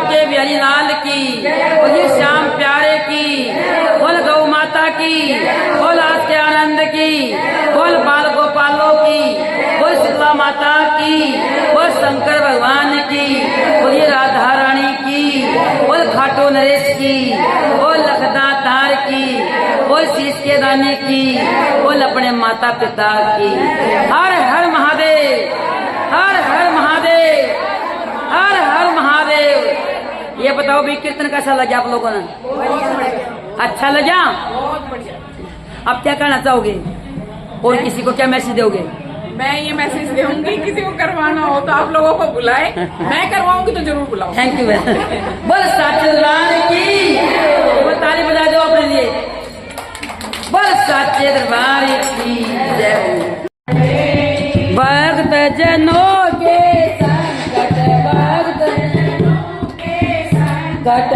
के बिहारी लाल की, बोलिए श्याम प्यारे की, बोल गौ माता की, बोल आज के आनंद की, बोल बाल गोपालों की, बोल शीतला माता की, बोल शंकर भगवान की, बोलिए राधा रानी की, बोल खाटू नरेश की, बोल लखदा तार की, बोल शीश के दाने की, बोल अपने माता पिता की। हर हर महादेव, हर हर महादेव, हर हर महादेव। ये बताओ भी कीर्तन कैसा लगा आप लोगों ने? अच्छा लगा? अब क्या करना चाहोगे और किसी को क्या मैसेज दोगे? मैं ये मैसेज दूंगी, किसी को करवाना हो तो आप लोगों को बुलाए, मैं करवाऊंगी तो जरूर बुलाऊं। Thank you. बोल साचे दरबार की, वो ताली बजा दो अपने लिए। बोल साचे दरबार की जय। भक्त जनों के संकट, भक्त जनों के संकट